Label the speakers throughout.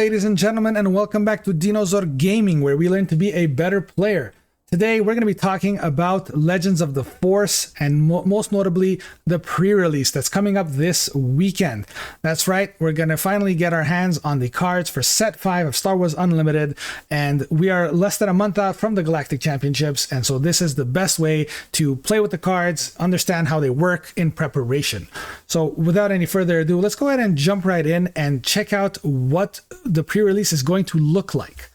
Speaker 1: ladies and gentlemen, and welcome back to Dinosaur Gaming, where we learn to be a better player. Today, we're going to be talking about Legends of the Force, and most notably, the pre-release that's coming up this weekend. That's right, we're going to finally get our hands on the cards for Set 5 of Star Wars Unlimited, and we are less than a month out from the Galactic Championships, and so this is the best way to play with the cards, understand how they work in preparation. So without any further ado, let's go ahead and jump right in and check out what the pre-release is going to look like.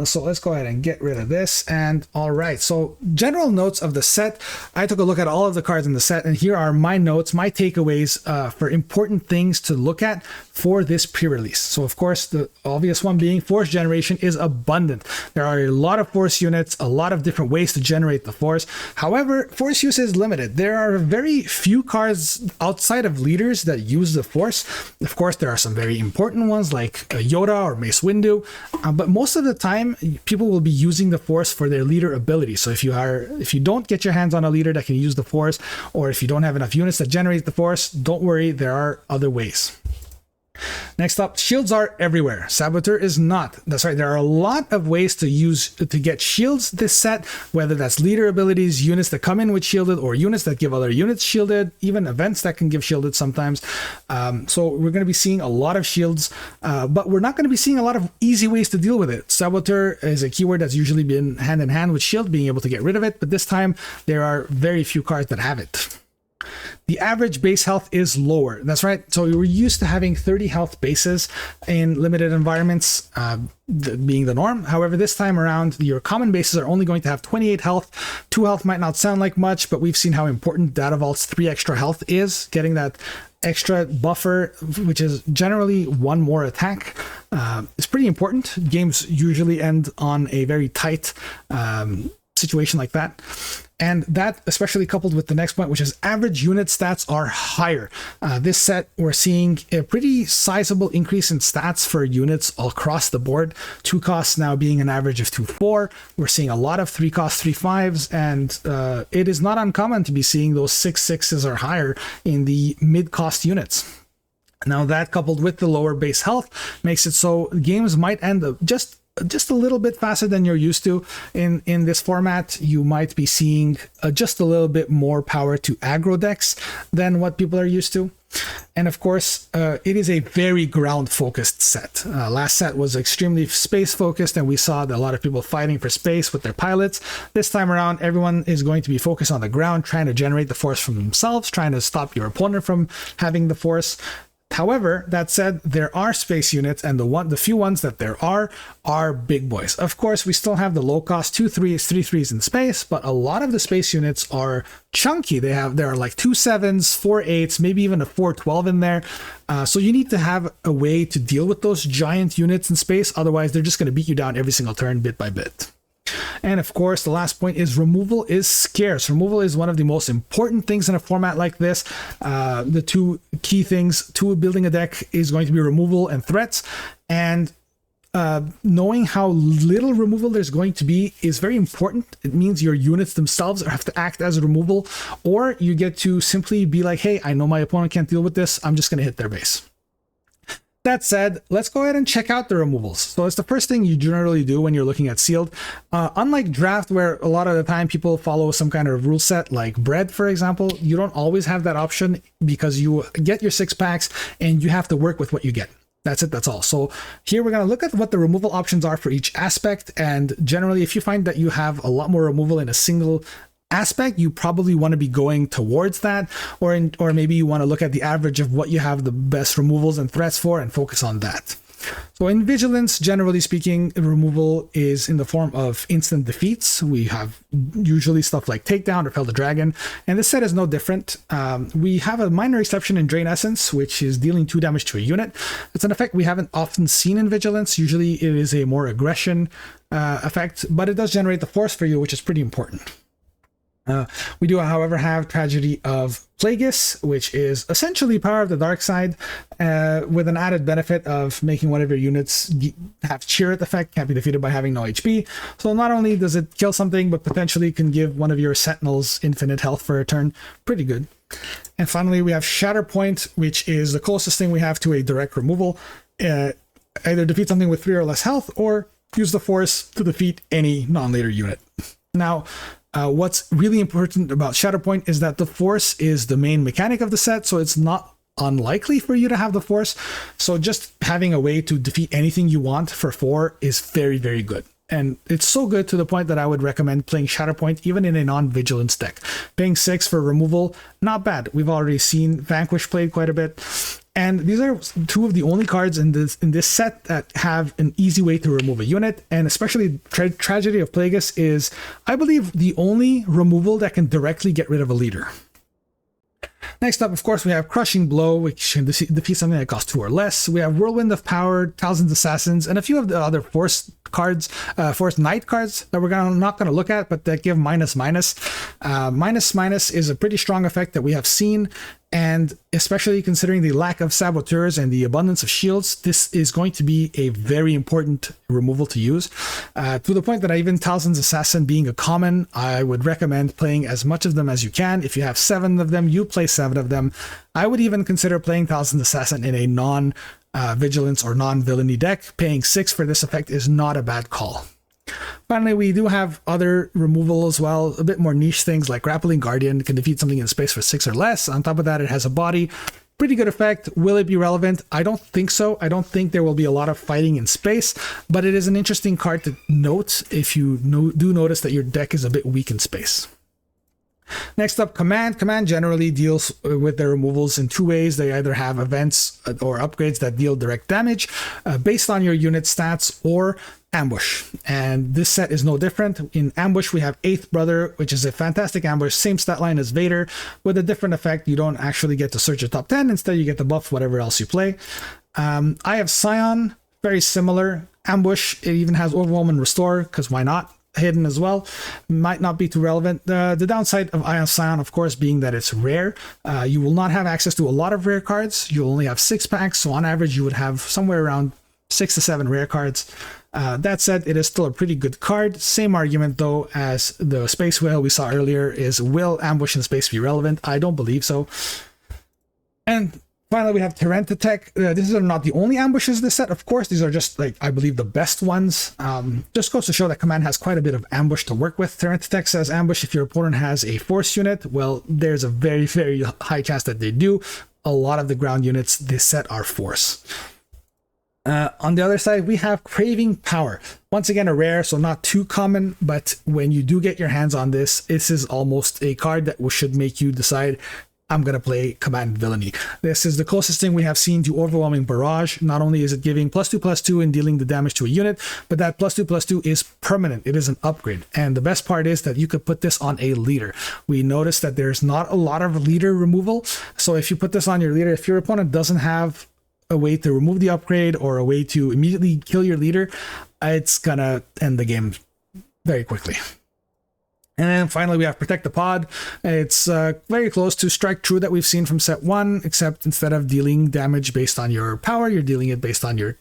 Speaker 1: So let's go ahead and get rid of this. And all right, so general notes of the set. I took a look at all of the cards in the set, and here are my notes, my takeaways for important things to look at for this pre-release. So of course, the obvious one being Force generation is abundant. There are a lot of Force units, a lot of different ways to generate the Force. However, Force use is limited. There are very few cards outside of leaders that use the Force. Of course, there are some very important ones like Yoda or Mace Windu, but most of the time, people will be using the Force for their leader ability. So if you don't get your hands on a leader that can use the Force, or if you don't have enough units that generate the Force, don't worry, there are other ways. Next up, shields are everywhere. Saboteur is not. That's right, there are a lot of ways to get shields this set, whether that's leader abilities, units that come in with shielded, or units that give other units shielded, even events that can give shielded sometimes. So we're going to be seeing a lot of shields, but we're not going to be seeing a lot of easy ways to deal with it. Saboteur is a keyword that's usually been hand in hand with shield, being able to get rid of it, but this time there are very few cards that have it. The average base health is lower. That's right. So we were used to having 30 health bases in limited environments, being the norm. However, this time around, your common bases are only going to have 28 health. 2 health might not sound like much, but we've seen how important Data Vault's 3 extra health is. Getting that extra buffer, which is generally 1 more attack, is pretty important. Games usually end on a very tight situation like that. And that, especially coupled with the next point, which is average unit stats are higher. This set, we're seeing a pretty sizable increase in stats for units across the board. 2 costs now being an average of 2/4. We're seeing a lot of 3 cost 3/5s, and it is not uncommon to be seeing those 6/6s or higher in the mid-cost units. Now that, coupled with the lower base health, makes it so games might end up just a little bit faster than you're used to. In this format, you might be seeing just a little bit more power to aggro decks than what people are used to. And of course, it is a very ground focused set. Last set was extremely space focused, and we saw a lot of people fighting for space with their pilots. This time around, everyone is going to be focused on the ground, trying to generate the Force from themselves, trying to stop your opponent from having the Force. However, that said, there are space units, and the few ones that there are big boys. Of course, we still have the low cost 2 3s, 3 3s in space, but a lot of the space units are chunky. There are like 2 7s, 4 8s, maybe even a 4 12 in there. So you need to have a way to deal with those giant units in space. Otherwise, they're just going to beat you down every single turn, bit by bit. And of course, the last point is removal is scarce. Removal is one of the most important things in a format like this. The 2 key things to building a deck is going to be removal and threats. And knowing how little removal there's going to be is very important. It means your units themselves have to act as removal, or you get to simply be like, hey, I know my opponent can't deal with this, I'm just going to hit their base. That said, let's go ahead and check out the removals. So it's the first thing you generally do when you're looking at sealed. Unlike draft, where a lot of the time people follow some kind of rule set like bread, for example, you don't always have that option because you get your 6 packs and you have to work with what you get. That's it, that's all. So here we're going to look at what the removal options are for each aspect. And generally, if you find that you have a lot more removal in a single aspect, you probably want to be going towards that, or maybe you want to look at the average of what you have the best removals and threats for and focus on that. So in Vigilance, generally speaking, removal is in the form of instant defeats. We have usually stuff like Takedown or Fell the Dragon, and this set is no different. We have a minor exception in Drain Essence, which is dealing 2 damage to a unit. It's an effect we haven't often seen in Vigilance. Usually it is a more aggression effect, but it does generate the Force for you, which is pretty important. We do, however, have Tragedy of Plagueis, which is essentially Power of the Dark Side, with an added benefit of making one of your units have Cheer effect, can't be defeated by having no HP. So not only does it kill something, but potentially can give one of your Sentinels infinite health for a turn. Pretty good. And finally, we have Shatterpoint, which is the closest thing we have to a direct removal. either defeat something with 3 or less health, or use the Force to defeat any non-leader unit. Now, what's really important about Shatterpoint is that the Force is the main mechanic of the set, so it's not unlikely for you to have the Force. So just having a way to defeat anything you want for 4 is very, very good. And it's so good to the point that I would recommend playing Shatterpoint even in a non-vigilance deck. Paying 6 for removal, not bad. We've already seen Vanquish played quite a bit. And these are 2 of the only cards in this set that have an easy way to remove a unit. And especially Tragedy of Plagueis is, I believe, the only removal that can directly get rid of a leader. Next up, of course, we have Crushing Blow, which can defeat something that costs 2 or less. We have Whirlwind of Power, Thousand Assassins, and a few of the other Force cards, Force Knight cards that we're not going to look at, but that give minus. Minus is a pretty strong effect that we have seen, and especially considering the lack of Saboteurs and the abundance of shields, this is going to be a very important removal to use. To the point that even Talzin's Assassin being a common, I would recommend playing as much of them as you can. If you have 7 of them, you play 7 of them. I would even consider playing Talzin's Assassin in a non-vigilance or non-villainy deck. Paying 6 for this effect is not a bad call. Finally, we do have other removal as well, a bit more niche things like Grappling Guardian can defeat something in space for 6 or less. On top of that, it has a body. Pretty good effect. Will it be relevant? I don't think so. I don't think there will be a lot of fighting in space, but it is an interesting card to note if you do notice that your deck is a bit weak in space. Next up, Command. Command generally deals with their removals in 2 ways. They either have events or upgrades that deal direct damage based on your unit stats, or Ambush. And this set is no different. In Ambush, we have Eighth Brother, which is a fantastic ambush, same stat line as Vader, with a different effect. You don't actually get to search your top 10. Instead, you get to buff whatever else you play. I have Scion, very similar. Ambush, it even has Overwhelm and Restore, because why not? Hidden as well, might not be too relevant. The downside of Ion Scion, of course, being that it's rare. You will not have access to a lot of rare cards. You only have 6 packs, so on average you would have somewhere around 6 to 7 rare cards. That said, it is still a pretty good card. Same argument though as the Space Whale we saw earlier is, will Ambush in space be relevant? I don't believe so. And finally, we have Terrentatek. These are not the only ambushes this set, of course. These are just, like, I believe the best ones. Just goes to show that Command has quite a bit of ambush to work with. Terrentatek says ambush if your opponent has a Force unit. Well, there's a very, very high chance that they do. A lot of the ground units this set are Force. On the other side, we have Craving Power. Once again, a rare, so not too common, but when you do get your hands on this, this is almost a card that should make you decide, I'm going to play Command Villainy. This is the closest thing we have seen to Overwhelming Barrage. Not only is it giving +2/+2 and dealing the damage to a unit, but that +2/+2 is permanent. It is an upgrade. And the best part is that you could put this on a leader. We noticed that there's not a lot of leader removal. So if you put this on your leader, if your opponent doesn't have a way to remove the upgrade or a way to immediately kill your leader, it's going to end the game very quickly. And then finally, we have Protect the Pod. It's very close to Strike True that we've seen from set 1, except instead of dealing damage based on your power, you're dealing it based on your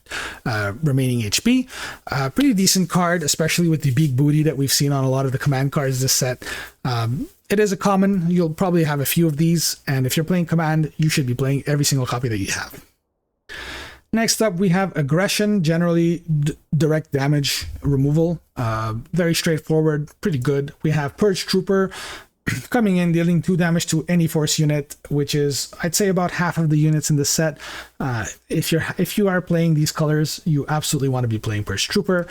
Speaker 1: remaining HP. Pretty decent card, especially with the big booty that we've seen on a lot of the Command cards this set. It is a common. You'll probably have a few of these, and if you're playing Command, you should be playing every single copy that you have. Next up, we have Aggression, generally direct damage removal. Very straightforward, pretty good. We have Purge Trooper coming in, dealing 2 damage to any Force unit, which is, I'd say, about half of the units in this set. If you are playing these colors, you absolutely want to be playing Purge Trooper.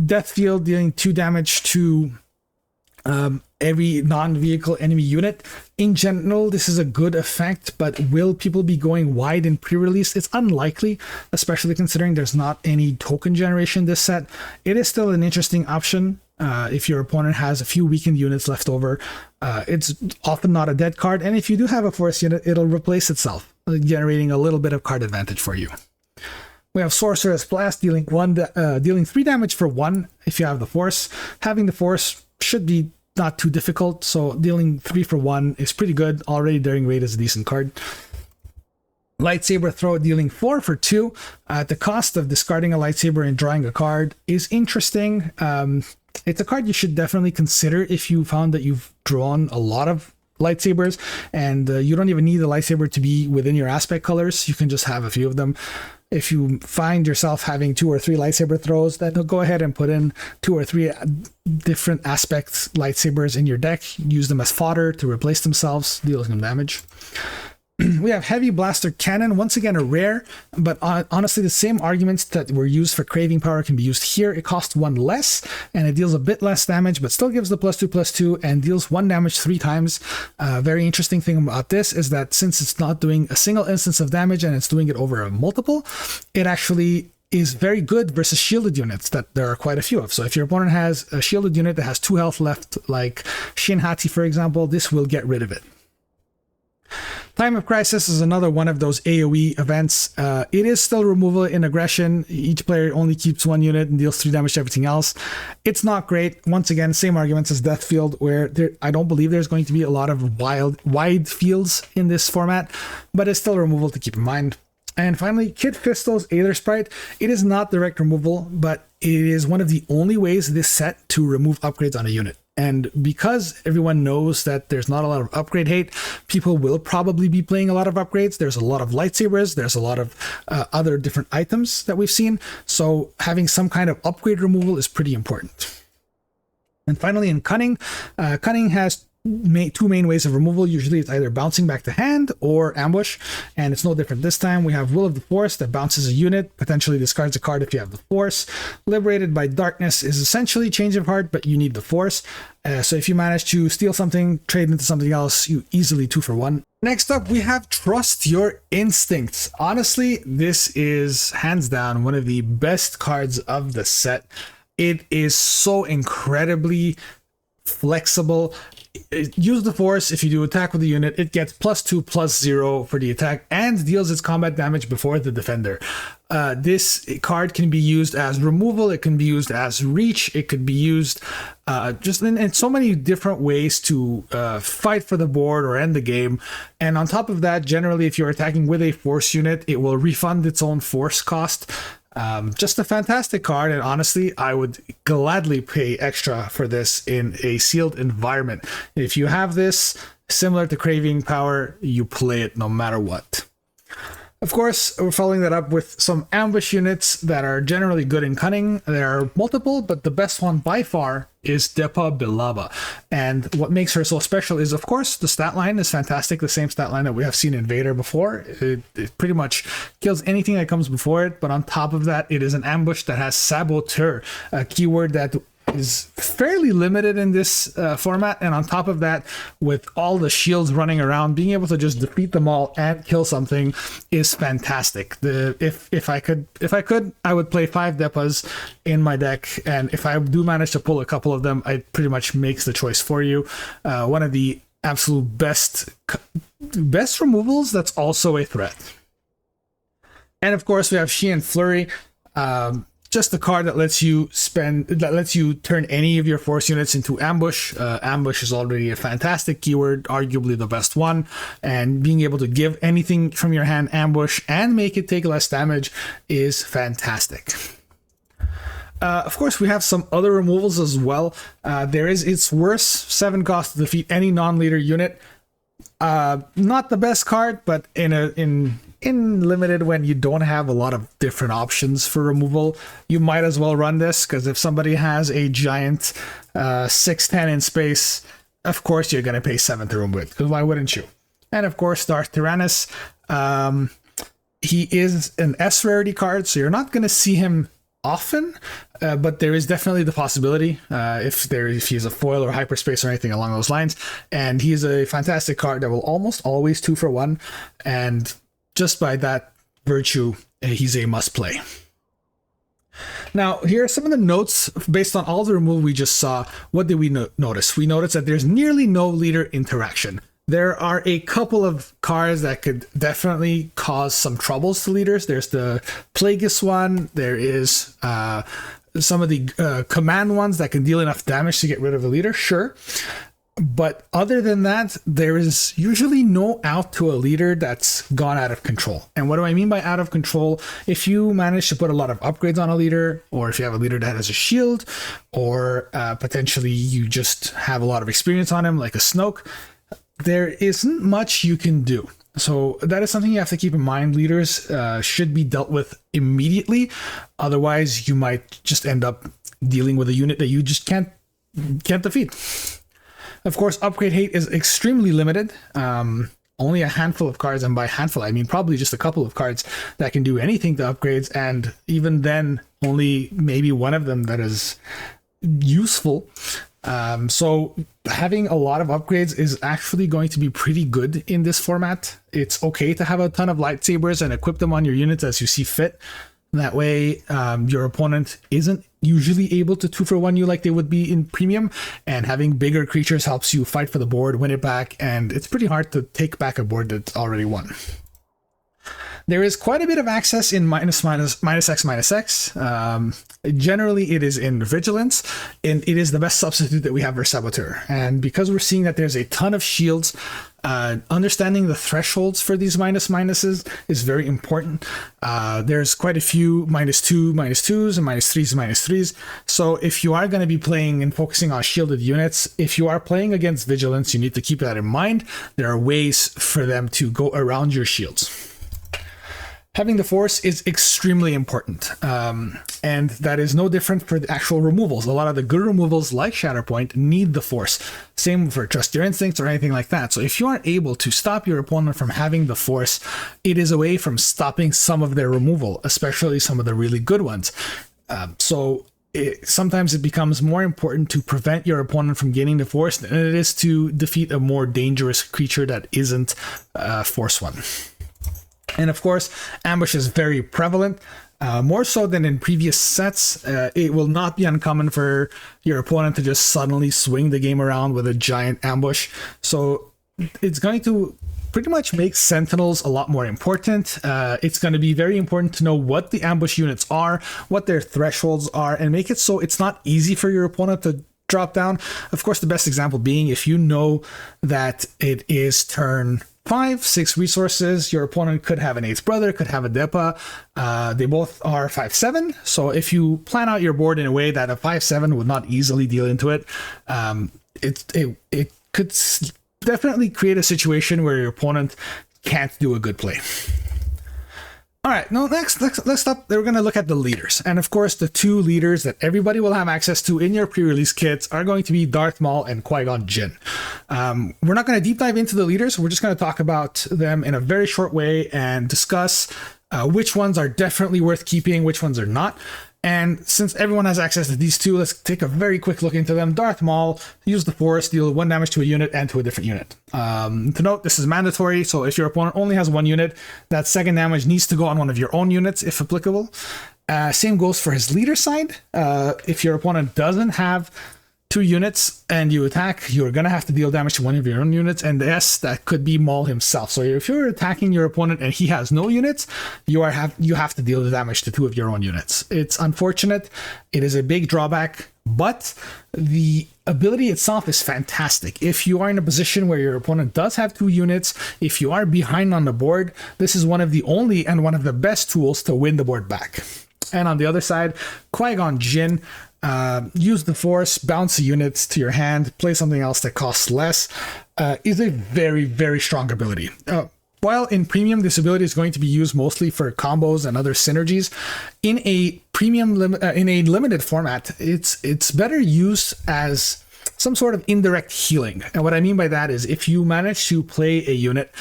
Speaker 1: Death Field, dealing 2 damage to every non-vehicle enemy unit. In general, this is a good effect, but will people be going wide in pre-release? It's unlikely, especially considering there's not any token generation this set. It is still an interesting option if your opponent has a few weakened units left over. It's often not a dead card, and if you do have a Force unit, it'll replace itself, generating a little bit of card advantage for you. We have Sorcerous Blast, dealing 3 damage for 1 if you have the Force. Having the Force should be not too difficult, so dealing 3 for 1 is pretty good. Already Daring Raid is a decent card. Lightsaber Throw, dealing 4 for 2 at the cost of discarding a lightsaber and drawing a card, is interesting. It's a card you should definitely consider if you found that you've drawn a lot of lightsabers and you don't even need the lightsaber to be within your aspect colors. You can just have a few of them. If you find yourself having 2 or 3 lightsaber throws, then go ahead and put in 2 or 3 different aspects lightsabers in your deck. Use them as fodder to replace themselves, dealing them damage. We have Heavy Blaster Cannon, once again a rare, but honestly the same arguments that were used for Craving Power can be used here. It costs 1 less, and it deals a bit less damage, but still gives the +2/+2 and deals 1 damage 3 times. Very interesting thing about this is that since it's not doing a single instance of damage and it's doing it over a multiple, it actually is very good versus shielded units that there are quite a few of. So if your opponent has a shielded unit that has 2 health left, like Shin Hati for example, this will get rid of it. Time of Crisis is another one of those AoE events. It is still removal in aggression. Each player only keeps 1 unit and deals 3 damage to everything else. It's not great. Once again, same arguments as Deathfield, where I don't believe there's going to be a lot of wide fields in this format, but it's still removal to keep in mind. And finally, Kid Fisto's Aether Sprite. It is not direct removal, but it is one of the only ways this set to remove upgrades on a unit. And because everyone knows that there's not a lot of upgrade hate, people will probably be playing a lot of upgrades. There's a lot of lightsabers. There's a lot of other different items that we've seen. So having some kind of upgrade removal is pretty important. And finally, in Cunning, Cunning has 2 main ways of removal. Usually it's either bouncing back to hand or ambush, and it's no different this time. We have Will of the Force that bounces a unit, potentially discards a card if you have the Force. Liberated by Darkness is essentially change of heart, but you need the Force. So if you manage to steal something, trade into something else, you easily 2 for 1. Next up, we have Trust Your Instincts. Honestly, this is hands down one of the best cards of the set. It is so incredibly flexible. Use the Force. If you do attack with the unit, it gets +2/+0 for the attack and deals its combat damage before the defender. This card can be used as removal, it can be used as reach, it could be used just in so many different ways to fight for the board or end the game. And on top of that, generally if you're attacking with a Force unit, it will refund its own Force cost. Just a fantastic card, and honestly, I would gladly pay extra for this in a sealed environment. If you have this, similar to Craving Power, you play it no matter what. Of course, we're following that up with some ambush units that are generally good in Cunning. There are multiple, but the best one by far is Depa Billaba. And what makes her so special is, of course, the stat line is fantastic. The same stat line that we have seen in Vader before. It pretty much kills anything that comes before it. But on top of that, it is an ambush that has Saboteur, a keyword that is fairly limited in this format, and on top of that, with all the shields running around, being able to just defeat them all and kill something is fantastic. If I could, I would play 5 Depas in my deck, and if I do manage to pull a couple of them, it pretty much makes the choice for you. One of the absolute best removals that's also a threat. And of course, we have Sheehan Flurry. Just a card that lets you turn any of your Force units into ambush. Ambush is already a fantastic keyword, arguably the best one, and being able to give anything from your hand ambush and make it take less damage is fantastic. Of course, we have some other removals as well. There is It's Worse, 7 cost to defeat any non-leader unit. Not the best card, but in limited, when you don't have a lot of different options for removal, you might as well run this, because if somebody has a giant 6/10 in space, of course you're going to pay 7 to remove it, because why wouldn't you? And of course, Darth Tyrannus, he is an S rarity card, so you're not going to see him often, but there is definitely the possibility if he's a foil or hyperspace or anything along those lines. And he's a fantastic card that will almost always 2 for 1, and just by that virtue, he's a must play. Now, here are some of the notes based on all the removal we just saw. What did we notice? We noticed that there's nearly no leader interaction. There are a couple of cards that could definitely cause some troubles to leaders. There's the Plagueis one. There is some of the command ones that can deal enough damage to get rid of a leader, sure. But other than that, there is usually no out to a leader that's gone out of control. And what do I mean by out of control? If you manage to put a lot of upgrades on a leader, or if you have a leader that has a shield, or potentially you just have a lot of experience on him, like a Snoke, there isn't much you can do. So that is something you have to keep in mind. Leaders should be dealt with immediately. Otherwise, you might just end up dealing with a unit that you just can't defeat. Of course, upgrade hate is extremely limited. Only a handful of cards, and by handful, I mean probably just a couple of cards that can do anything to upgrades, and even then, only maybe one of them that is useful. So having a lot of upgrades is actually going to be pretty good in this format. It's okay to have a ton of lightsabers and equip them on your units as you see fit. That way, your opponent isn't usually able to 2-for-1 you like they would be in premium, and having bigger creatures helps you fight for the board, win it back, and it's pretty hard to take back a board that's already won. There is quite a bit of access in -X. Generally, it is in Vigilance, and it is the best substitute that we have for Saboteur. And because we're seeing that there's a ton of shields, understanding the thresholds for these minuses is very important. There's quite a few -2, -2s, and -3s, -3s. So if you are going to be playing and focusing on shielded units, if you are playing against Vigilance, you need to keep that in mind. There are ways for them to go around your shields. Having the Force is extremely important, and that is no different for the actual removals. A lot of the good removals, like Shatterpoint, need the Force. Same for Trust Your Instincts or anything like that. So if you are able to stop your opponent from having the Force, it is a way from stopping some of their removal, especially some of the really good ones. Sometimes it becomes more important to prevent your opponent from gaining the Force than it is to defeat a more dangerous creature that isn't Force 1. And of course, ambush is very prevalent, more so than in previous sets. It will not be uncommon for your opponent to just suddenly swing the game around with a giant ambush. So it's going to pretty much make Sentinels a lot more important. It's going to be very important to know what the ambush units are, what their thresholds are, and make it so it's not easy for your opponent to drop down. Of course, the best example being if you know that it is turn 5, 6 resources, your opponent could have an Eighth Brother, could have a Depa. They both are 5/7. So if you plan out your board in a way that a 5/7 would not easily deal into it, it could definitely create a situation where your opponent can't do a good play. All right, now next, let's stop. We're going to look at the leaders. And of course, the two leaders that everybody will have access to in your pre-release kits are going to be Darth Maul and Qui-Gon Jinn. We're not going to deep dive into the leaders. We're just going to talk about them in a very short way and discuss which ones are definitely worth keeping, which ones are not. And since everyone has access to these two, let's take a very quick look into them. Darth Maul, use the Force, deal 1 damage to a unit and to a different unit. To note, this is mandatory, so if your opponent only has 1 unit, that 2nd damage needs to go on one of your own units, if applicable. Same goes for his leader side. If your opponent doesn't have 2 units and you attack, you're going to have to deal damage to one of your own units, and yes, that could be Maul himself. So if you're attacking your opponent and he has no units, you have to deal the damage to 2 of your own units. It's unfortunate. It is a big drawback, but the ability itself is fantastic. If you are in a position where your opponent does have 2 units, if you are behind on the board, this is one of the only and one of the best tools to win the board back. And on the other side, Qui-Gon Jinn, use the Force, bounce the units to your hand, play something else that costs less, is a very, very strong ability. While in premium, this ability is going to be used mostly for combos and other synergies. In a in a limited format, it's better used as some sort of indirect healing. And what I mean by that is if you manage to play a unit,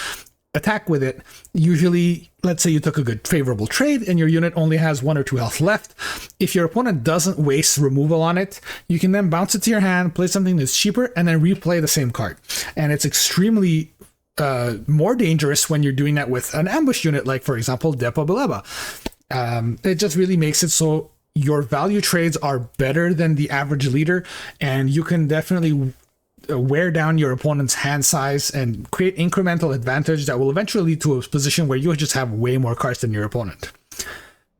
Speaker 1: attack with it, usually, let's say you took a good favorable trade and your unit only has 1 or 2 health left. If your opponent doesn't waste removal on it, you can then bounce it to your hand, play something that's cheaper, and then replay the same card. And it's extremely more dangerous when you're doing that with an ambush unit, like, for example, Depa Bileba. It just really makes it so your value trades are better than the average leader, and you can definitely wear down your opponent's hand size and create incremental advantage that will eventually lead to a position where you just have way more cards than your opponent.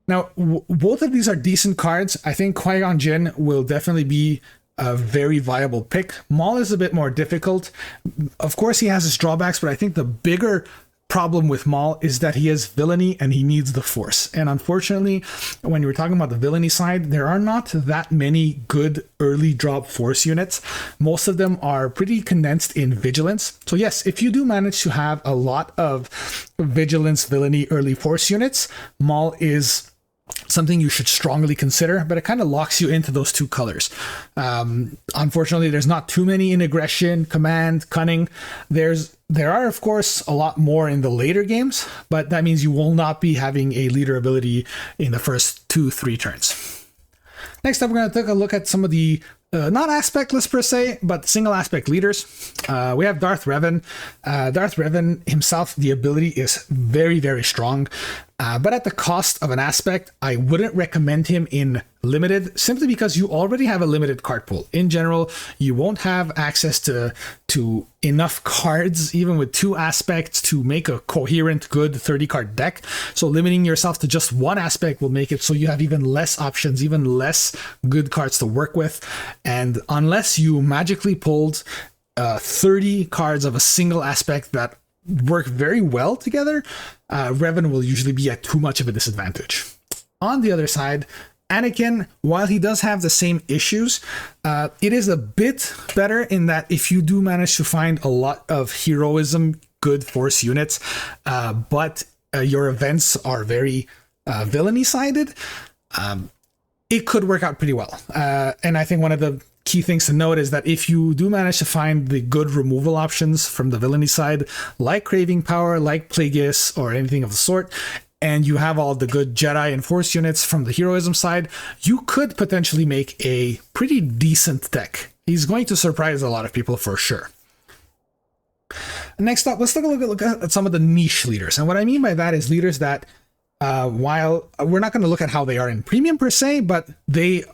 Speaker 1: Now, both of these are decent cards. I think Qui-Gon Jinn will definitely be a very viable pick. Maul is a bit more difficult. Of course, he has his drawbacks, but I think the bigger problem with Maul is that he has villainy and he needs the force. And unfortunately, when you were talking about the villainy side, there are not that many good early drop force units. Most of them are pretty condensed in vigilance. So yes, if you do manage to have a lot of vigilance, villainy, early force units, Maul is something you should strongly consider, but it kind of locks you into those two colors. Unfortunately, there's not too many in aggression, command, cunning. There are, of course, a lot more in the later games, but that means you will not be having a leader ability in the first 2-3 turns. Next up, we're going to take a look at some of the not aspectless per se, but single aspect leaders. We have Darth Revan. Darth Revan himself, the ability is very, very strong. But at the cost of an aspect, I wouldn't recommend him in limited, simply because you already have a limited card pool. In general, you won't have access to enough cards, even with 2 aspects, to make a coherent, good 30-card deck. So limiting yourself to just one aspect will make it so you have even less options, even less good cards to work with. And unless you magically pulled 30 cards of a single aspect that work very well together, Revan will usually be at too much of a disadvantage. On the other side, Anakin, while he does have the same issues, it is a bit better in that if you do manage to find a lot of heroism, good force units, but your events are very villainy-sided, it could work out pretty well. And I think one of the key things to note is that if you do manage to find the good removal options from the villainy side, like Craving Power, like Plagueis, or anything of the sort, and you have all the good Jedi and Force units from the heroism side, you could potentially make a pretty decent deck. He's going to surprise a lot of people for sure. Next up, let's take a look at some of the niche leaders. And what I mean by that is leaders that, while we're not going to look at how they are in premium per se, but they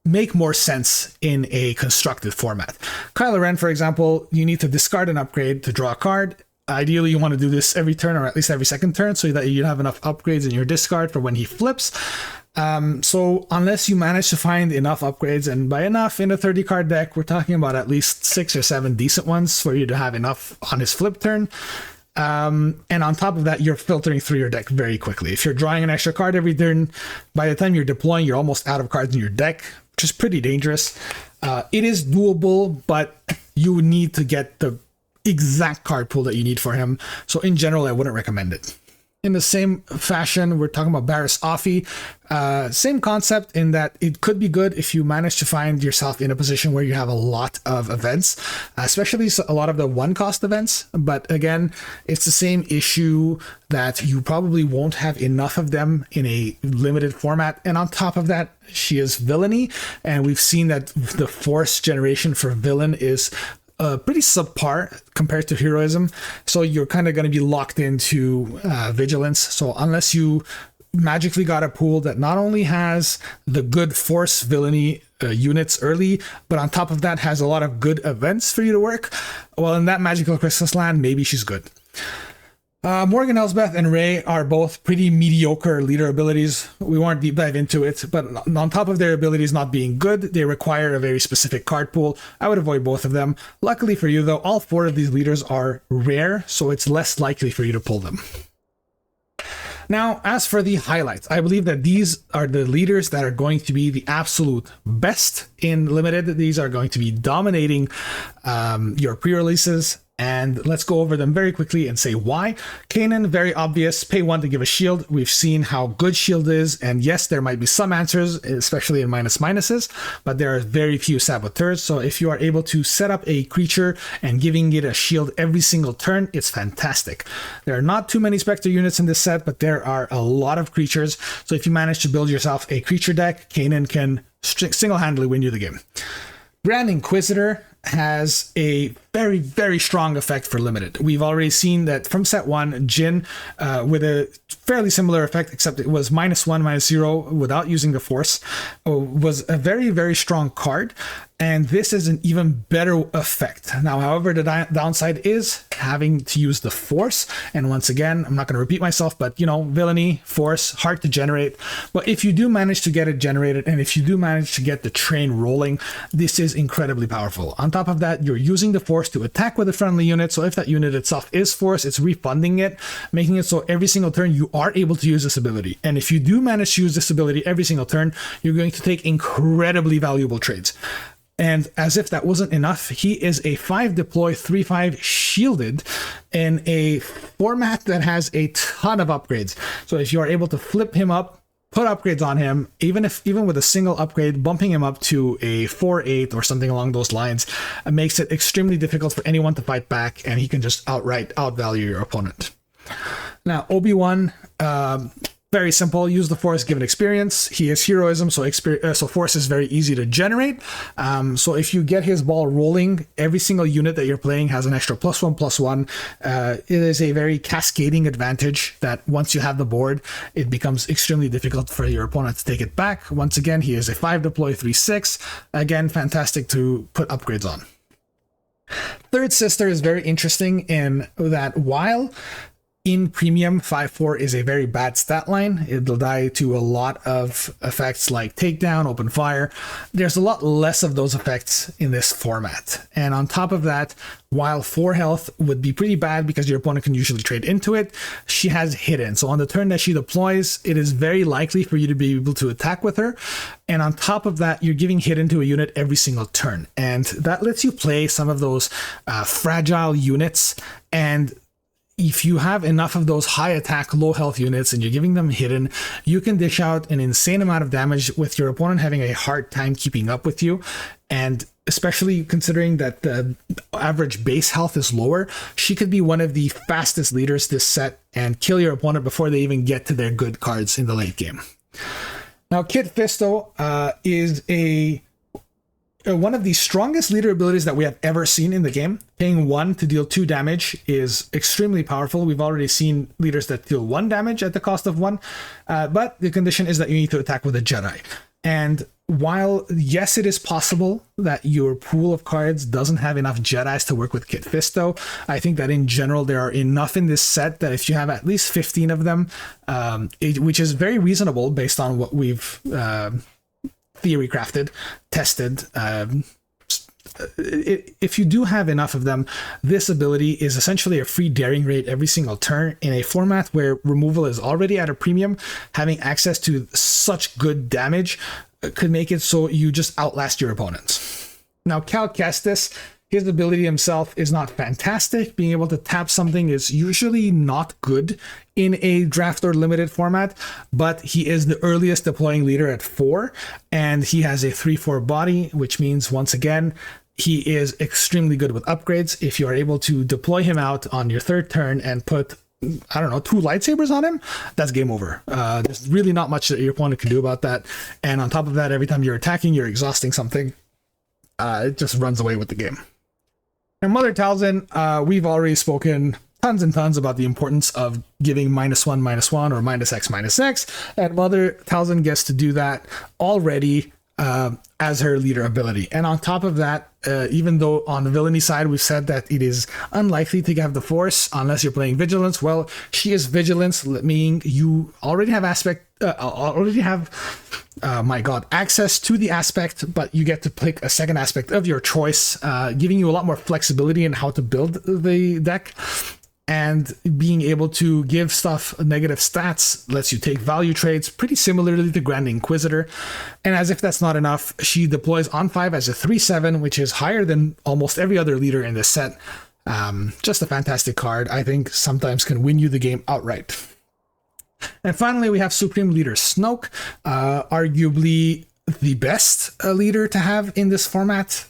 Speaker 1: make more sense in a constructed format. Kylo Ren, for example, you need to discard an upgrade to draw a card. Ideally, you want to do this every turn, or at least every second turn, so that you have enough upgrades in your discard for when he flips. So unless you manage to find enough upgrades, and by enough in a 30-card deck, we're talking about at least 6 or 7 decent ones for you to have enough on his flip turn. And on top of that, you're filtering through your deck very quickly. If you're drawing an extra card every turn, by the time you're deploying, you're almost out of cards in your deck, which is pretty dangerous. It is doable, but you need to get the exact card pool that you need for him. So in general, I wouldn't recommend it. In the same fashion, we're talking about Barriss Offee. Same concept in that it could be good if you manage to find yourself in a position where you have a lot of events, especially a lot of the one-cost events. But again, it's the same issue that you probably won't have enough of them in a limited format. And on top of that, she is villainy. And we've seen that the force generation for villain is pretty subpar compared to heroism, so you're kind of going to be locked into vigilance. So unless you magically got a pool that not only has the good force villainy units early, but on top of that has a lot of good events for you to work, well, in that magical Christmas land, maybe she's good. Morgan Elsbeth and Rey are both pretty mediocre leader abilities. We won't deep dive into it, but on top of their abilities not being good, they require a very specific card pool. I would avoid both of them. Luckily for you though, all 4 of these leaders are rare, so it's less likely for you to pull them. Now, as for the highlights, I believe that these are the leaders that are going to be the absolute best in Limited. These are going to be dominating your pre-releases. And let's go over them very quickly and say why. Kanan, very obvious. Pay 1 to give a shield. We've seen how good shield is. And yes, there might be some answers, especially in minuses, but there are very few saboteurs. So if you are able to set up a creature and giving it a shield every single turn, it's fantastic. There are not too many Spectre units in this set, but there are a lot of creatures. So if you manage to build yourself a creature deck, Kanan can single-handedly win you the game. Grand Inquisitor has a very, very strong effect for Limited. We've already seen that from set 1, Jin, with a fairly similar effect, except it was -1, -0 without using the Force, was a very, very strong card. And this is an even better effect. Now, however, the downside is having to use the Force. And once again, I'm not going to repeat myself, but, you know, villainy, Force, hard to generate. But if you do manage to get it generated, and if you do manage to get the train rolling, this is incredibly powerful. On top of that, you're using the Force force to attack with a friendly unit. So if that unit itself is force, it's refunding it, making it so every single turn you are able to use this ability. And if you do manage to use this ability every single turn, you're going to take incredibly valuable trades. And as if that wasn't enough, he is a 5 deploy, 3/5 shielded in a format that has a ton of upgrades. So if you are able to flip him up, put upgrades on him, even with a single upgrade, bumping him up to a 4/8 or something along those lines, makes it extremely difficult for anyone to fight back, and he can just outright outvalue your opponent. Now, Obi-Wan, very simple. Use the force, given experience. He is heroism, so force is very easy to generate. So if you get his ball rolling, every single unit that you're playing has an extra +1/+1. It is a very cascading advantage that once you have the board, it becomes extremely difficult for your opponent to take it back. Once again, he is a 5 deploy, 3/6. Again, fantastic to put upgrades on. Third Sister is very interesting in that while in premium, 5/4 is a very bad stat line. It'll die to a lot of effects like takedown, open fire. There's a lot less of those effects in this format. And on top of that, while 4 health would be pretty bad because your opponent can usually trade into it, she has hidden. So on the turn that she deploys, it is very likely for you to be able to attack with her. And on top of that, you're giving hidden to a unit every single turn. And that lets you play some of those fragile units. And if you have enough of those high attack, low health units and you're giving them hidden, you can dish out an insane amount of damage with your opponent having a hard time keeping up with you. And especially considering that the average base health is lower, she could be one of the fastest leaders this set and kill your opponent before they even get to their good cards in the late game. Now, Kit Fisto is one of the strongest leader abilities that we have ever seen in the game. Paying 1 to deal 2 damage is extremely powerful. We've already seen leaders that deal 1 damage at the cost of 1, but the condition is that you need to attack with a Jedi. And while, yes, it is possible that your pool of cards doesn't have enough Jedis to work with Kit Fisto, I think that in general there are enough in this set that if you have at least 15 of them, which is very reasonable based on what we've theory crafted, tested. If you do have enough of them, this ability is essentially a free daring rate every single turn in a format where removal is already at a premium. Having access to such good damage could make it so you just outlast your opponents. Now, Cal Kestis, his ability himself is not fantastic. Being able to tap something is usually not good in a draft or limited format, but he is the earliest deploying leader at 4, and he has a 3/4 body, which means, once again, he is extremely good with upgrades. If you are able to deploy him out on your 3rd turn and put, I don't know, 2 lightsabers on him, that's game over. There's really not much that your opponent can do about that. And on top of that, every time you're attacking, you're exhausting something. It just runs away with the game. And Mother Talzin, we've already spoken tons and tons about the importance of giving -1/-1 or -X/-X, and Mother Talzin gets to do that already as her leader ability. And on top of that, even though on the villainy side we've said that it is unlikely to have the force unless you're playing vigilance, well, she is vigilance, meaning you already have access to the aspect, but you get to pick a second aspect of your choice, giving you a lot more flexibility in how to build the deck. And being able to give stuff negative stats lets you take value trades pretty similarly to Grand Inquisitor. And as if that's not enough, she deploys on 5 as a 3/7, which is higher than almost every other leader in this set. Just a fantastic card. I think sometimes can win you the game outright. And finally, we have Supreme Leader Snoke, arguably the best leader to have in this format.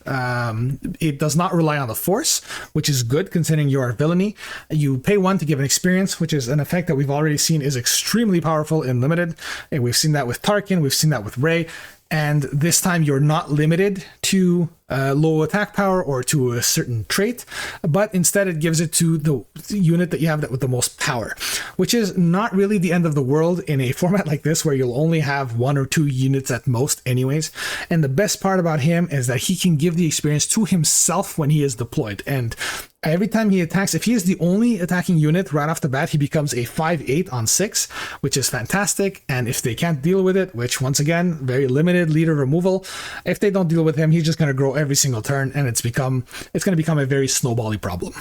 Speaker 1: It does not rely on the force, which is good considering your villainy. You pay 1 to give an experience, which is an effect that we've already seen is extremely powerful in limited. And we've seen that with Tarkin, we've seen that with Rey. And this time you're not limited to low attack power or to a certain trait, but instead it gives it to the unit that you have that with the most power, which is not really the end of the world in a format like this where you'll only have 1 or 2 units at most anyways. And the best part about him is that he can give the experience to himself when he is deployed. And Every time he attacks, if he is the only attacking unit right off the bat, he becomes a 5/8 on 6, which is fantastic. And if they can't deal with it, which once again, very limited leader removal, if they don't deal with him, he's just going to grow every single turn, and it's going to become a very snowbally problem.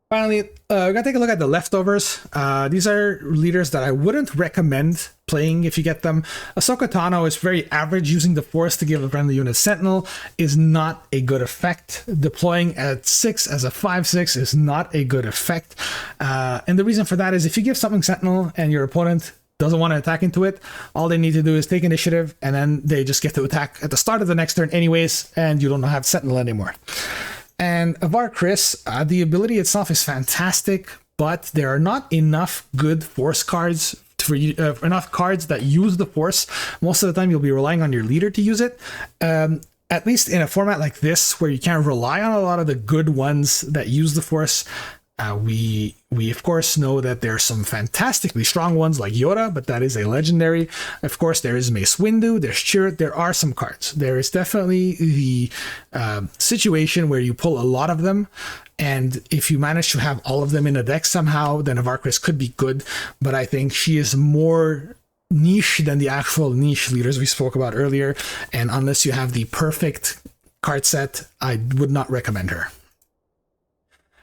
Speaker 1: Finally, we're going to take a look at the leftovers. These are leaders that I wouldn't recommend playing if you get them. Ahsoka Tano is very average. Using the Force to give a friendly unit Sentinel is not a good effect. Deploying at 6 as a 5/6 is not a good effect. And the reason for that is if you give something Sentinel and your opponent doesn't want to attack into it, all they need to do is take initiative, and then they just get to attack at the start of the next turn anyways, and you don't have Sentinel anymore. And Avar Kriss, the ability itself is fantastic, but there are not enough good Force cards for you, enough cards that use the Force. Most of the time, you'll be relying on your leader to use it. At least in a format like this, where you can't rely on a lot of the good ones that use the Force. We of course know that there's some fantastically strong ones like Yoda, but that is a legendary. Of course, there is Mace Windu, there's Chirrut, there are some cards. There is definitely the situation where you pull a lot of them, and if you manage to have all of them in a deck somehow, then Avar Kriss could be good, but I think she is more niche than the actual niche leaders we spoke about earlier, and unless you have the perfect card set, I would not recommend her.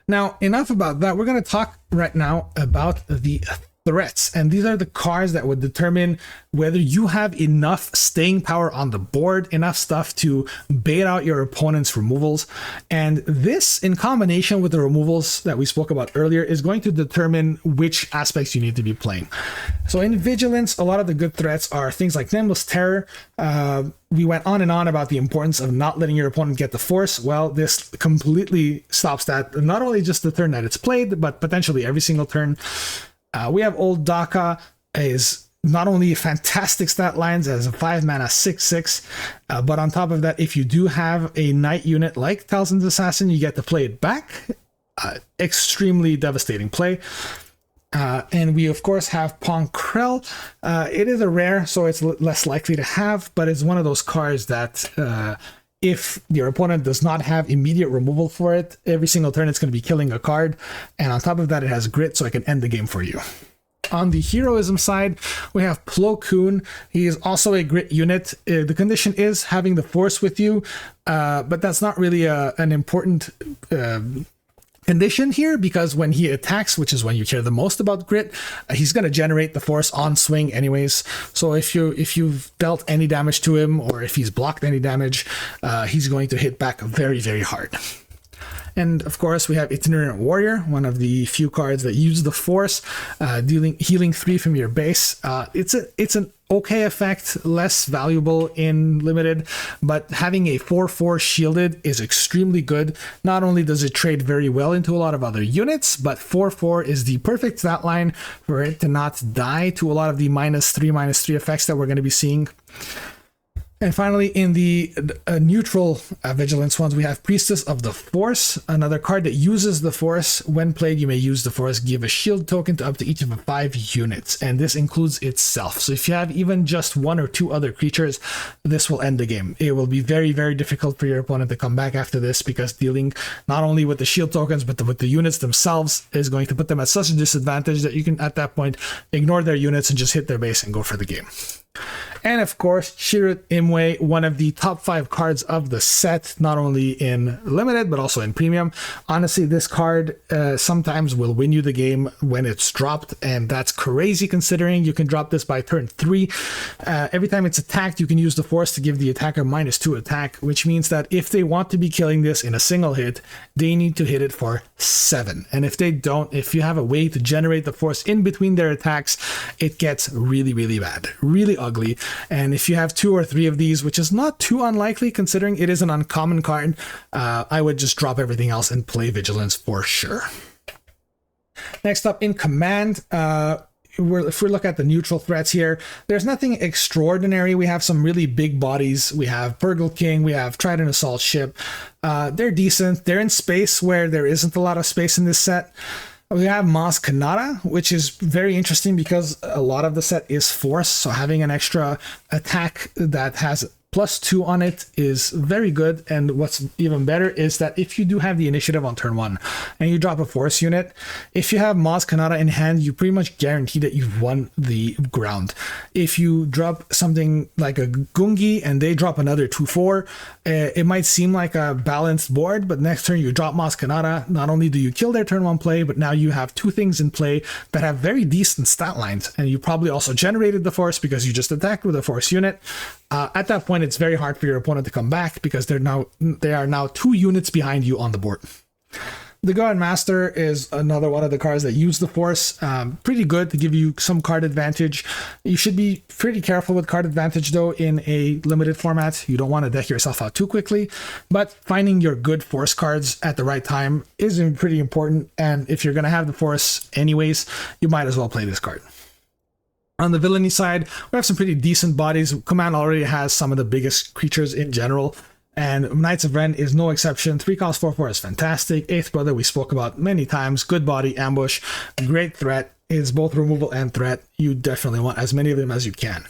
Speaker 1: Now, enough about that. We're going to talk right now about the threats, and these are the cards that would determine whether you have enough staying power on the board, enough stuff to bait out your opponent's removals. And this, in combination with the removals that we spoke about earlier, is going to determine which aspects you need to be playing. So in Vigilance, a lot of the good threats are things like Nameless Terror. We went on and on about the importance of not letting your opponent get the Force. Well, this completely stops that, not only just the turn that it's played, but potentially every single turn. We have Old Daka, is not only fantastic stat lines as a 5-mana 6/6, but on top of that, if you do have a knight unit like Talzin's Assassin, you get to play it back. Extremely devastating play. And we, of course, have Ponkrell. It is a rare, so it's less likely to have, but it's one of those cards that if your opponent does not have immediate removal for it, every single turn it's going to be killing a card. And on top of that, it has grit, so it can end the game for you. On the heroism side, we have Plo Koon. He is also a grit unit. The condition is having the Force with you, but that's not really an important condition here, because when he attacks, which is when you care the most about grit, he's going to generate the Force on swing anyways. So if you've dealt any damage to him, or if he's blocked any damage, he's going to hit back very, very hard. And of course, we have Itinerant Warrior, one of the few cards that use the Force, healing 3 from your base. It's an okay effect, less valuable in limited, but having a 4/4 shielded is extremely good. Not only does it trade very well into a lot of other units, but 4/4 is the perfect stat line for it to not die to a lot of the -3/-3 effects that we're going to be seeing. And finally, in the neutral Vigilance ones, we have Priestess of the Force, another card that uses the Force. When played, you may use the Force, give a shield token to up to each of the 5 units, and this includes itself. So if you have even just 1 or 2 other creatures, this will end the game. It will be very, very difficult for your opponent to come back after this, because dealing not only with the shield tokens, but with the units themselves is going to put them at such a disadvantage that you can, at that point, ignore their units and just hit their base and go for the game. And of course, Chirrut Imwe, one of the top 5 cards of the set, not only in limited, but also in premium. Honestly, this card sometimes will win you the game when it's dropped, and that's crazy considering you can drop this by turn 3. Every time it's attacked, you can use the Force to give the attacker -2 attack, which means that if they want to be killing this in a single hit, they need to hit it for 7. And if they don't, if you have a way to generate the Force in between their attacks, it gets really, really bad, really ugly. And if you have 2 or 3 of these, which is not too unlikely considering it is an uncommon card, I would just drop everything else and play Vigilance for sure. Next up in Command, if we look at the neutral threats here, there's nothing extraordinary. We have some really big bodies. We have Purgle King, we have Trident Assault Ship. They're decent. They're in space where there isn't a lot of space in this set. We have Maz Kanata, which is very interesting because a lot of the set is Force, so having an extra attack that has +2 on it is very good. And what's even better is that if you do have the initiative on turn 1 and you drop a force unit, if you have Maz Kanata in hand, you pretty much guarantee that you've won the ground. If you drop something like a Gungi and they drop another 2/4, it might seem like a balanced board, but next turn you drop Maz Kanata. Not only do you kill their turn 1 play, but now you have 2 things in play that have very decent stat lines, and you probably also generated the force because you just attacked with a force unit. At that point, it's very hard for your opponent to come back because they are now 2 units behind you on the board. The God Master is another one of the cards that use the force. Pretty good to give you some card advantage. You should be pretty careful with card advantage though in a limited format. You don't want to deck yourself out too quickly, but finding your good force cards at the right time is pretty important. And if you're going to have the force anyways, you might as well play this card. On the villainy side, we have some pretty decent bodies. Command already has some of the biggest creatures in general, and Knights of Ren is no exception. 3 cost 4/4 is fantastic. Eighth Brother we spoke about many times. Good body, ambush, great threat. Is both removal and threat. You definitely want as many of them as you can.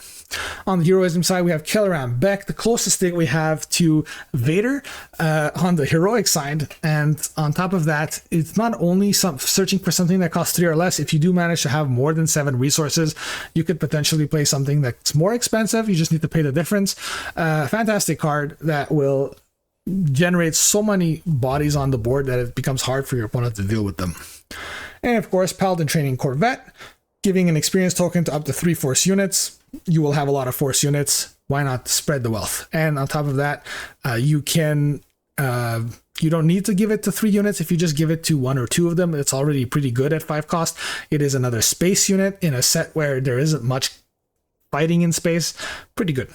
Speaker 1: On the heroism side, we have Kelleran Beck, the closest thing we have to Vader on the heroic side. And on top of that, it's not only searching for something that costs 3 or less. If you do manage to have more than 7 resources, you could potentially play something that's more expensive. You just need to pay the difference. Fantastic card that will generate so many bodies on the board that it becomes hard for your opponent to deal with them. And of course, Paladin Training Corvette, giving an experience token to up to 3 force units. You will have a lot of force units. Why not spread the wealth? And on top of that, you don't need to give it to 3 units. If you just give it to 1 or 2 of them, it's already pretty good at 5 cost. It is another space unit in a set where there isn't much fighting in space. Pretty good.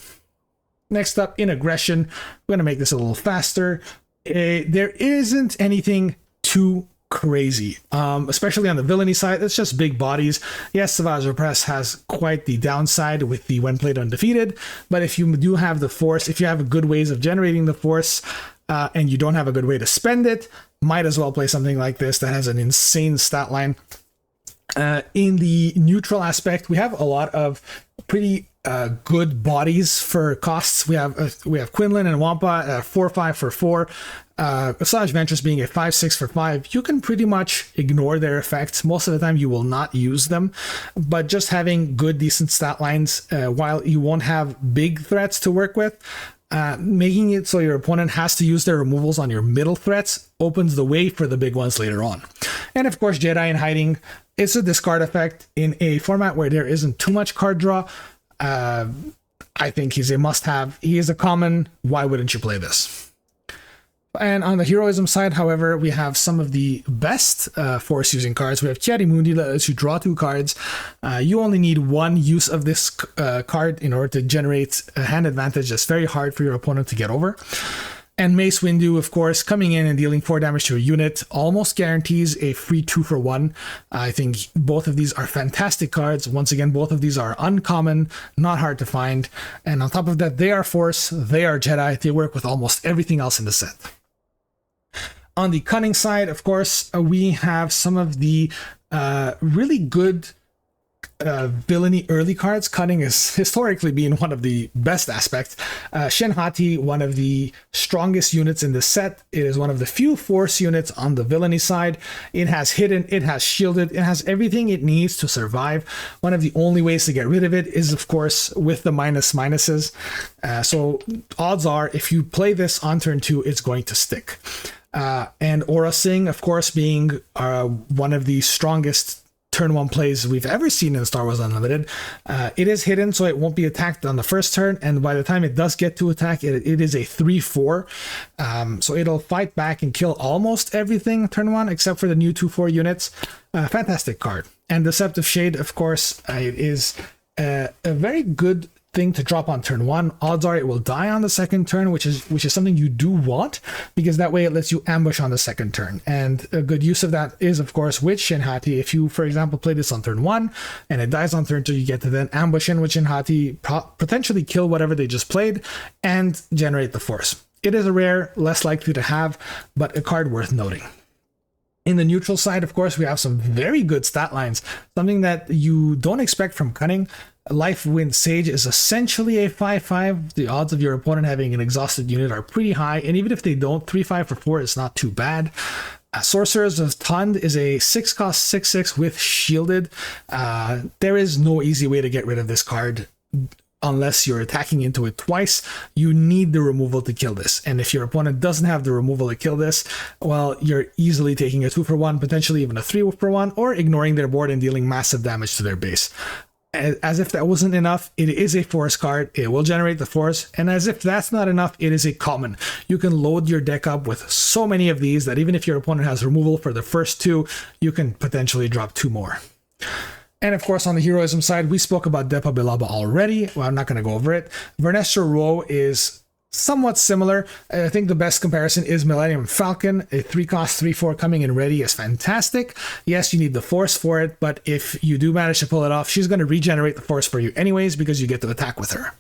Speaker 1: Next up, in aggression, we're going to make this a little faster. There isn't anything too crazy, especially on the villainy side. It's just big bodies. Yes, Savage Repress has quite the downside with the when played undefeated, but if you do have the force, if you have good ways of generating the force, and you don't have a good way to spend it, might as well play something like this that has an insane stat line. In the neutral aspect, we have a lot of pretty good bodies for costs. We have Quinlan and Wampa 4/5 for 4. Asajj Ventress being a 5/6 for 5. You can pretty much ignore their effects. Most of the time you will not use them, but just having good decent stat lines, while you won't have big threats to work with, making it so your opponent has to use their removals on your middle threats opens the way for the big ones later on. And of course, Jedi in Hiding is a discard effect in a format where there isn't too much card draw. I think he's a must-have. He is a common. Why wouldn't you play this? And on the heroism side, however, we have some of the best force-using cards. We have Chiarimundi that lets you draw 2 cards. You only need 1 use of this card in order to generate a hand advantage that's very hard for your opponent to get over. And Mace Windu, of course, coming in and dealing 4 damage to a unit almost guarantees a free 2 for 1. I think both of these are fantastic cards. Once again, both of these are uncommon, not hard to find. And on top of that, they are Force, they are Jedi, they work with almost everything else in the set. On the cunning side, of course, we have some of the really good villainy early cards. Cunning has historically been one of the best aspects. Shin Hati, one of the strongest units in the set. It is one of the few force units on the villainy side. It has hidden, it has shielded, it has everything it needs to survive. One of the only ways to get rid of it is, of course, with the minuses. So odds are, if you play this on turn 2, it's going to stick. And Aura Singh, of course, being one of the strongest turn 1 plays we've ever seen in Star Wars Unlimited. It is hidden, so it won't be attacked on the first turn, and by the time it does get to attack, it is a 3/4. So it'll fight back and kill almost everything turn 1 except for the new 2/4 units. Fantastic card. And Deceptive Shade, of course, it is a very good thing to drop on turn 1. Odds are it will die on the second turn, which is something you do want, because that way it lets you ambush on the second turn. And a good use of that is, of course, with Shin Hati. If you, for example, play this on turn 1 and it dies on turn 2, you get to then ambush in with Shin Hati, potentially kill whatever they just played, and generate the force. It is a rare, less likely to have, but a card worth noting. In the neutral side, of course, we have some very good stat lines, something that you don't expect from Cunning. Life Wind Sage is essentially a 5/5. The odds of your opponent having an exhausted unit are pretty high, and even if they don't, 3/5 for 4 is not too bad. Sorcerers of Tund is a 6-cost 6/6 with shielded. There is no easy way to get rid of this card unless you're attacking into it twice. You need the removal to kill this, and if your opponent doesn't have the removal to kill this, well, you're easily taking a 2-for-1, potentially even a 3-for-1, or ignoring their board and dealing massive damage to their base. As if that wasn't enough, it is a force card. It will generate the force, and as if that's not enough, it is a common. You can load your deck up with so many of these that even if your opponent has removal for the first 2, you can potentially drop 2 more. And of course, on the heroism side, we spoke about Depa Bilaba already. Well, I'm not going to go over it. Vernestra Row is somewhat similar. I think the best comparison is Millennium Falcon. A 3-cost 3/4 coming in ready is fantastic. Yes, you need the force for it, but if you do manage to pull it off, she's going to regenerate the force for you anyways because you get to attack with her.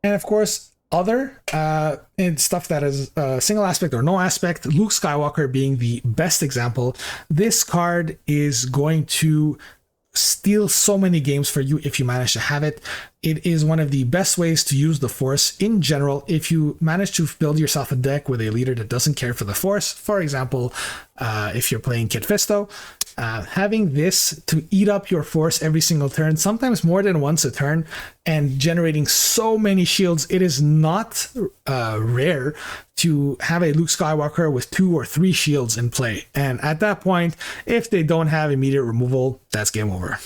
Speaker 1: And of course, other and stuff that is single aspect or no aspect, Luke Skywalker being the best example. This card is going to steal so many games for you if you manage to have it. It is one of the best ways to use the Force in general. If you manage to build yourself a deck with a leader that doesn't care for the Force, for example, if you're playing Kit Fisto, having this to eat up your Force every single turn, sometimes more than once a turn, and generating so many shields, it is not rare to have a Luke Skywalker with 2 or 3 shields in play. And at that point, if they don't have immediate removal, that's game over.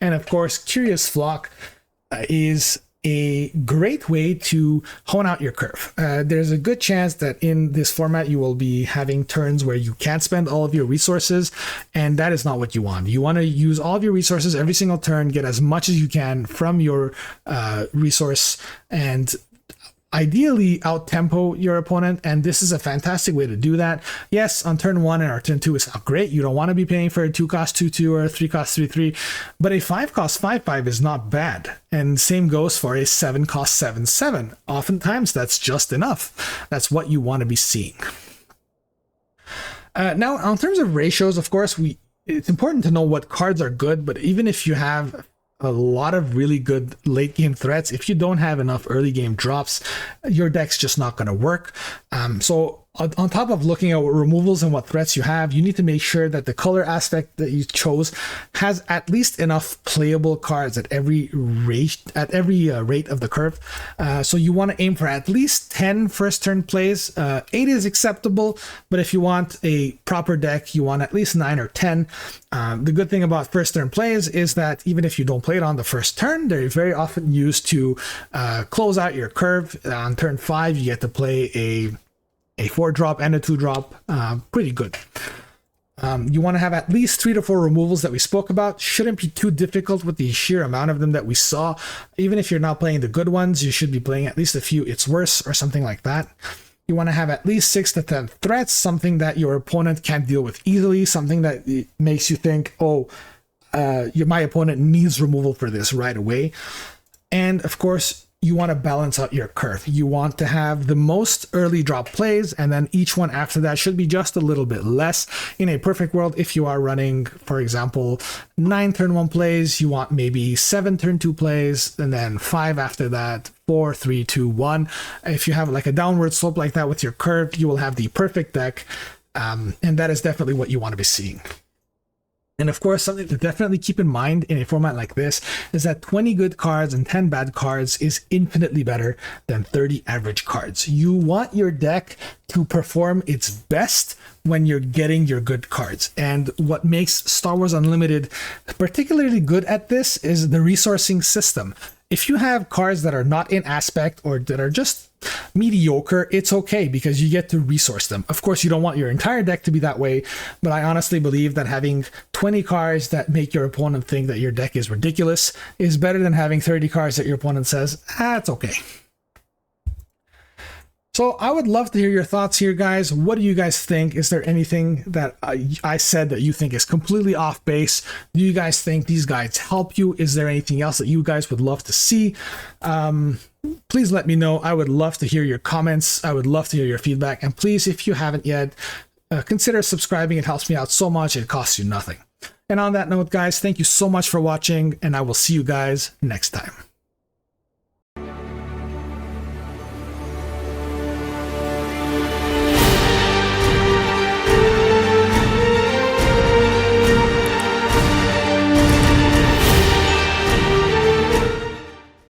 Speaker 1: And of course, Curious Flock is a great way to hone out your curve. There's a good chance that in this format you will be having turns where you can't spend all of your resources, and that is not what you want. You want to use all of your resources every single turn, get as much as you can from your resource, and ideally out-tempo your opponent, and this is a fantastic way to do that. Yes, on turn 1 or turn 2 is not great. You don't want to be paying for a 2-cost 2/2 or a 3-cost 3/3, but a 5-cost 5/5 is not bad. And same goes for a 7-cost 7/7. Oftentimes that's just enough. That's what you want to be seeing. Now, in terms of ratios, of course, it's important to know what cards are good, but even if you have a lot of really good late game threats, if you don't have enough early game drops, your deck's just not going to work. So on top of looking at what removals and what threats you have, you need to make sure that the color aspect that you chose has at least enough playable cards at every rate of the curve. So you want to aim for at least 10 first turn plays. 8 is acceptable, but if you want a proper deck, you want at least 9 or 10. The good thing about first turn plays is that even if you don't play it on the first turn, they're very often used to close out your curve. On turn 5, you get to play a 4-drop and a 2-drop. Pretty good. You want to have at least 3 to 4 removals that we spoke about. Shouldn't be too difficult with the sheer amount of them that we saw. Even if you're not playing the good ones, you should be playing at least a few It's Worse or something like that. You want to have at least 6 to 10 threats, something that your opponent can't deal with easily, something that makes you think, oh, my opponent needs removal for this right away. And of course, you want to balance out your curve. You want to have the most early drop plays, and then each one after that should be just a little bit less. In a perfect world, if you are running, for example, 9 turn 1 plays, you want maybe 7 turn 2 plays, and then 5 after that, 4, 3, 2, 1. If you have like a downward slope like that with your curve, you will have the perfect deck, and that is definitely what you want to be seeing. And of course, something to definitely keep in mind in a format like this is that 20 good cards and 10 bad cards is infinitely better than 30 average cards. You want your deck to perform its best when you're getting your good cards. And what makes Star Wars Unlimited particularly good at this is the resourcing system. If you have cards that are not in aspect or that are just mediocre, it's okay because you get to resource them. Of course, you don't want your entire deck to be that way, but I honestly believe that having 20 cards that make your opponent think that your deck is ridiculous is better than having 30 cards that your opponent says, it's okay. So I would love to hear your thoughts here, guys. What do you guys think? Is there anything that I said that you think is completely off base? Do you guys think these guides help you? Is there anything else that you guys would love to see? Please let me know. I would love to hear your comments. I would love to hear your feedback. And please, if you haven't yet, consider subscribing. It helps me out so much. It costs you nothing. And on that note, guys, thank you so much for watching, and I will see you guys next time.